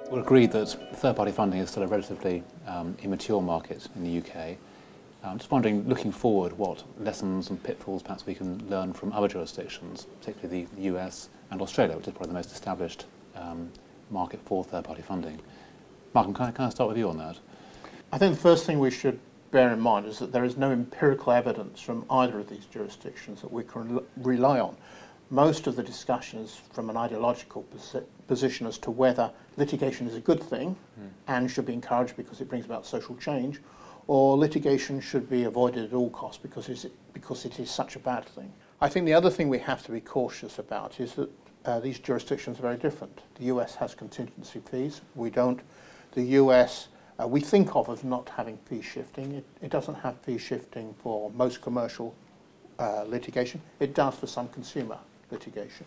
We'll agree that third-party funding is still a relatively immature market in the UK. I'm just wondering, looking forward, what lessons and pitfalls perhaps we can learn from other jurisdictions, particularly the US and Australia, which is probably the most established market for third-party funding. Malcolm, can I start with you on that? I think the first thing we should bear in mind is that there is no empirical evidence from either of these jurisdictions that we can rely on. Most of the discussion is from an ideological position as to whether litigation is a good thing and should be encouraged because it brings about social change, or litigation should be avoided at all costs because it is such a bad thing. I think the other thing we have to be cautious about is that these jurisdictions are very different. The US has contingency fees, we don't. The US we think of as not having fee shifting. It doesn't have fee shifting for most commercial litigation. It does for some consumer litigation.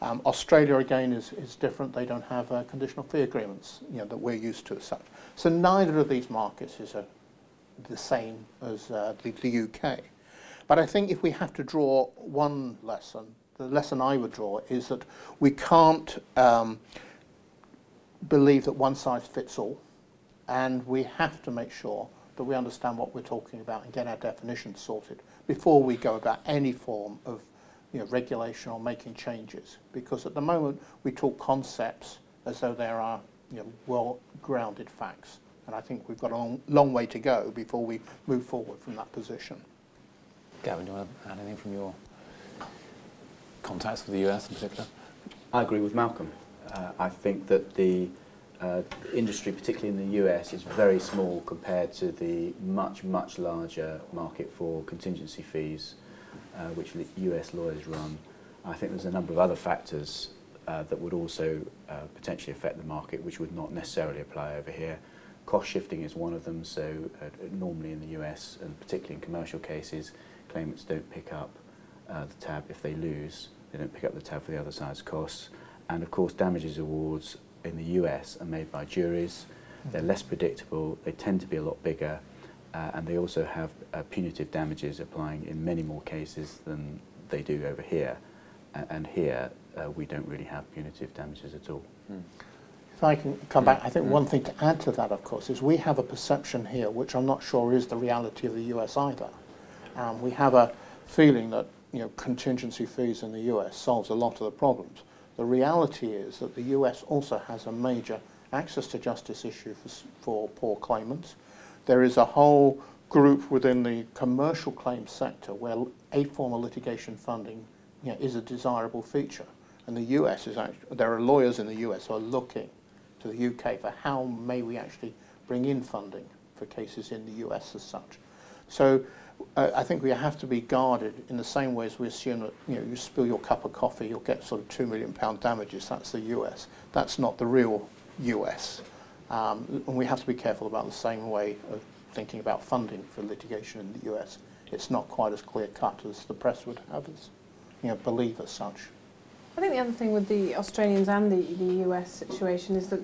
Australia again is different. They don't have conditional fee agreements, that we're used to as such. So neither of these markets is the same as the UK. But I think if we have to draw one lesson, the lesson I would draw is that we can't believe that one size fits all, and we have to make sure that we understand what we're talking about and get our definitions sorted before we go about any form of regulation or making changes. Because at the moment we talk concepts as though there are well-grounded facts, and I think we've got a long way to go before we move forward from that position. Gavin, do you want to add anything from your contacts with the US in particular? I agree with Malcolm. I think that the industry, particularly in the US, is very small compared to the much, much larger market for contingency fees, which US lawyers run. I think there's a number of other factors that would also potentially affect the market, which would not necessarily apply over here. Cost shifting is one of them, so normally in the US, and particularly in commercial cases, claimants don't pick up the tab if they lose. They don't pick up the tab for the other side's costs. And of course, damages awards in the US are made by juries. They're less predictable, they tend to be a lot bigger, and they also have punitive damages applying in many more cases than they do over here. And here, we don't really have punitive damages at all. If I can come back, I think one thing to add to that, of course, is we have a perception here, which I'm not sure is the reality of the US either. We have a feeling that contingency fees in the US solves a lot of the problems. The reality is that the US also has a major access to justice issue for poor claimants. There is a whole group within the commercial claims sector where a form of litigation funding is a desirable feature. And the US is actually, there are lawyers in the US who are looking to the UK for how may we actually bring in funding for cases in the US as such. So I think we have to be guarded in the same way as we assume that you spill your cup of coffee, you'll get sort of £2 million damages. That's the US. That's not the real US. And we have to be careful about the same way of thinking about funding for litigation in the US. It's not quite as clear cut as the press would have us believe as such. I think the other thing with the Australians and the US situation is that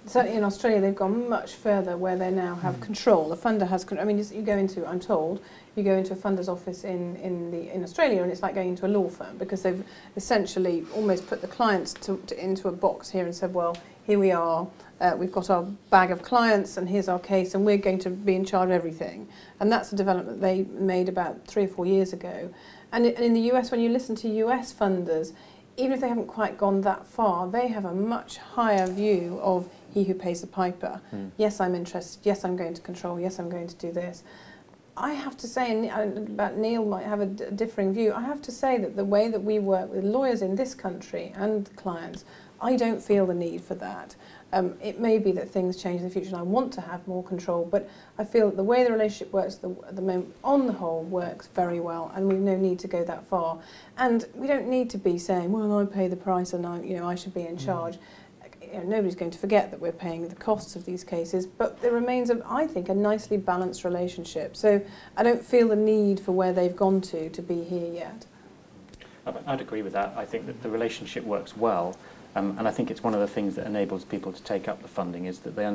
certainly in Australia they've gone much further where they now have control. The funder has control. I mean, you go into, I'm told, you go into a funder's office in Australia and it's like going into a law firm because they've essentially almost put the clients into a box here and said, well, here we are, we've got our bag of clients and here's our case and we're going to be in charge of everything. And that's a development they made about 3 or 4 years ago. And in the US, when you listen to US funders, even if they haven't quite gone that far, they have a much higher view of he who pays the piper. Yes, I'm interested. Yes, I'm going to control. Yes, I'm going to do this. I have to say, and about Neil might have a differing view, I have to say that the way that we work with lawyers in this country and clients, I don't feel the need for that. It may be that things change in the future and I want to have more control, but I feel that the way the relationship works at the moment, on the whole, works very well, and we've no need to go that far. And we don't need to be saying, well, I pay the price and I should be in charge. Nobody's going to forget that we're paying the costs of these cases, but there remains, I think, a nicely balanced relationship. So I don't feel the need for where they've gone to be here yet. I'd agree with that. I think that the relationship works well. And I think it's one of the things that enables people to take up the funding is that they can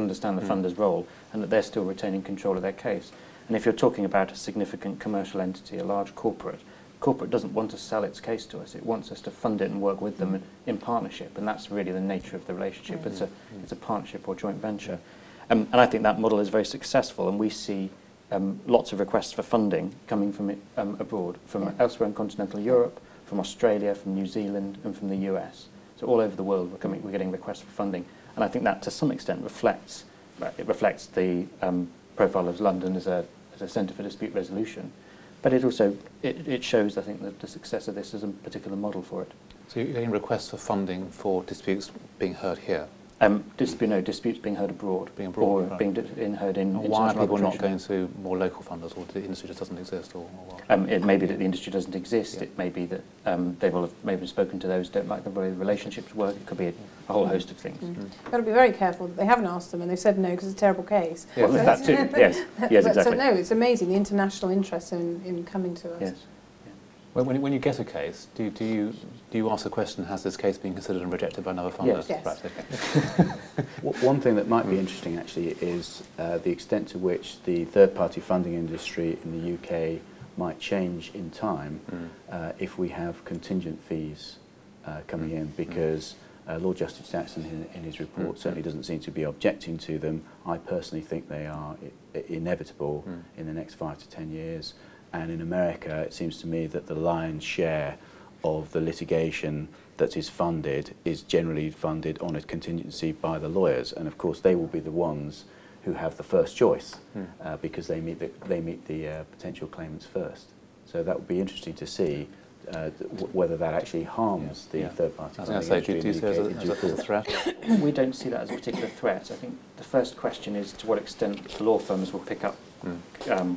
understand the funder's role and that they're still retaining control of their case. And if you're talking about a significant commercial entity, a large corporate, corporate doesn't want to sell its case to us. It wants us to fund it and work with them in partnership, and that's really the nature of the relationship. It's a partnership or joint venture. And I think that model is very successful, and we see lots of requests for funding coming from abroad, from elsewhere in continental Europe, from Australia, from New Zealand, and from the US. So all over the world we're getting requests for funding. And I think that to some extent reflects the profile of London as a centre for dispute resolution. But it also it shows, I think, the success of this as a particular model for it. So you're getting requests for funding for disputes being heard here? Disputes being heard abroad, or right. being heard in Why are people not arbitration. going to more local funders, or the industry just doesn't exist, or what? It may be that the industry doesn't exist. It may be that they will have maybe spoken to those who don't like the way relationships work. It could be a whole host of things. Got to be very careful that they haven't asked them and they've said no because it's a terrible case. Yeah. Well, that too. Yes, yes, exactly. So no, it's amazing the international interest in coming to us. Yes. When you get a case, do you ask the question, has this case been considered and rejected by another funder? Yes. Right, okay. One thing that might be interesting actually is the extent to which the third-party funding industry in the UK might change in time if we have contingent fees coming in, because Lord Justice Jackson in his report certainly doesn't seem to be objecting to them. I personally think they are inevitable in the next 5 to 10 years. And in America, it seems to me that the lion's share of the litigation that is funded is generally funded on a contingency by the lawyers. And of course, they will be the ones who have the first choice because they meet the potential claimants first. So that would be interesting to see whether that actually harms the third-party funding industry. Do you see it as a threat? We don't see that as a particular threat. I think the first question is to what extent law firms will pick up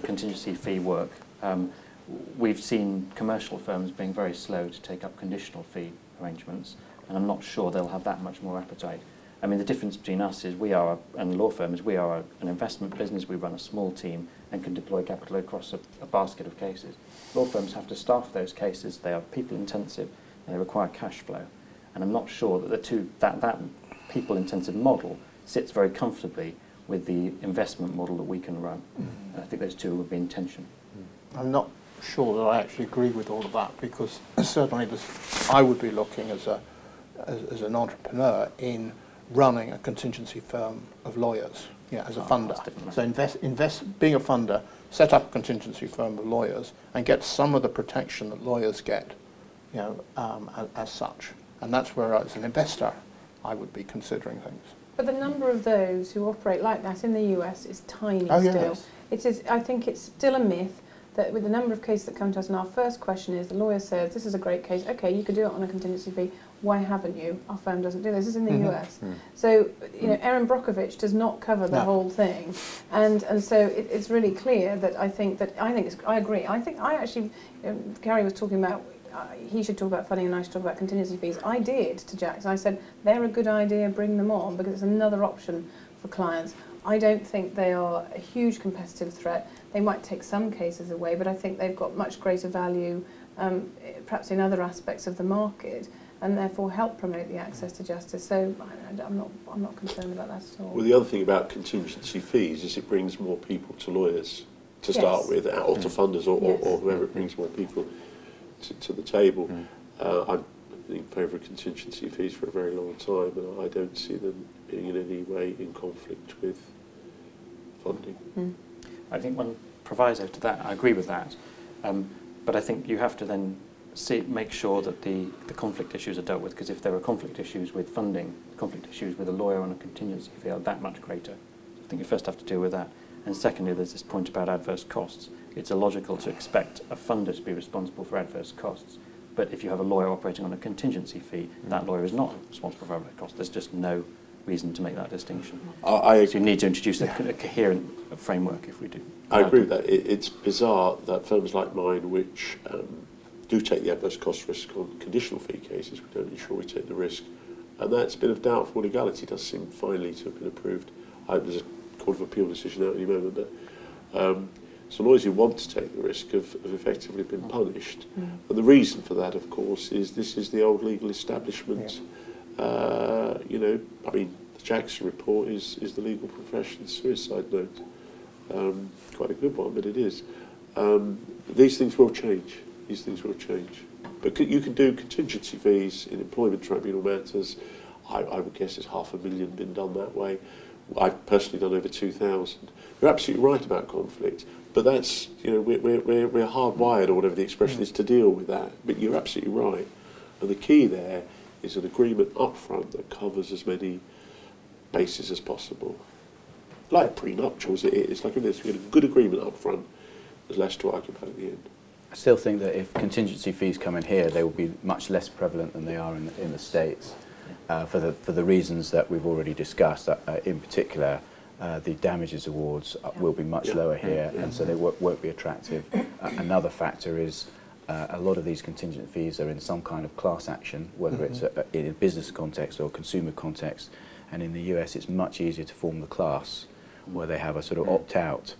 contingency fee work. We've seen commercial firms being very slow to take up conditional fee arrangements, and I'm not sure they'll have that much more appetite. I mean, the difference between us is and law firms, we are an investment business, we run a small team and can deploy capital across a basket of cases. Law firms have to staff those cases, they are people intensive, and they require cash flow. And I'm not sure that that people intensive model sits very comfortably with the investment model that we can run. And I think those two would be in tension. I'm not sure that I actually agree with all of that, because certainly I would be looking as an entrepreneur in running a contingency firm of lawyers, as a funder. So being a funder, set up a contingency firm of lawyers and get some of the protection that lawyers get, as such. And that's where, as an investor, I would be considering things. But the number of those who operate like that in the US is tiny still. Yes. It is. I think it's still a myth that with the number of cases that come to us, and our first question is, the lawyer says, this is a great case, okay, you could do it on a contingency fee, why haven't you? Our firm doesn't do this. This is in the US. So, Erin Brockovich does not cover the whole thing. And so it's really clear that I agree. I actually, Gary was talking about, he should talk about funding and I should talk about contingency fees. I did to Jax. I said, they're a good idea, bring them on, because it's another option for clients. I don't think they are a huge competitive threat. They might take some cases away, but I think they've got much greater value, perhaps in other aspects of the market, and therefore help promote the access to justice. So I'm not concerned about that at all. Well, the other thing about contingency fees is it brings more people to lawyers to start with, or to funders, or whoever. It brings more people to the table. I've been in favour of contingency fees for a very long time, and I don't see them being in any way in conflict with funding. I think one proviso to that, I agree with that, but I think you have to then make sure that the conflict issues are dealt with, because if there are conflict issues with funding, conflict issues with a lawyer on a contingency fee are that much greater. I think you first have to deal with that. And secondly, there's this point about adverse costs. It's illogical to expect a funder to be responsible for adverse costs, but if you have a lawyer operating on a contingency fee, that lawyer is not responsible for adverse costs. There's just no reason to make that distinction. So you need to introduce a coherent framework if we do. I agree with that. It's bizarre that firms like mine, which do take the adverse cost risk on conditional fee cases, we don't ensure we take the risk, and that's been of doubtful legality, does seem finally to have been approved. There's a Court of Appeal decision out at the moment, but so lawyers who want to take the risk have effectively been punished. And the reason for that, of course, is this is the old legal establishment. I mean, the Jackson report is the legal profession's suicide note. Quite a good one, but it is. These things will change. these things will change. But you can do contingency fees in employment tribunal matters. I would guess it's 500,000 been done that way. I've personally done over 2,000. You're absolutely right about conflict, but that's, you know, we're hardwired, or whatever the expression is, to deal with that. But you're absolutely right. And the key there is an agreement up front that covers as many bases as possible. Like prenuptials, it's like if you get a good agreement up front, there's less to argue about at the end. I still think that if contingency fees come in here, they will be much less prevalent than they are in the States, for the reasons that we've already discussed. In particular, the damages awards will be much lower here, and so they won't be attractive. Another factor is a lot of these contingent fees are in some kind of class action, whether it's in a business context or consumer context, and in the US it's much easier to form the class where they have a sort of opt-out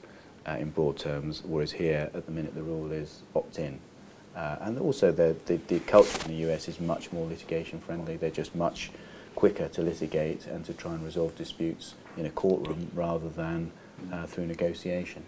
in broad terms, whereas here at the minute the rule is opt-in. And also the culture in the US is much more litigation friendly. They're just much quicker to litigate and to try and resolve disputes in a courtroom rather than through negotiation.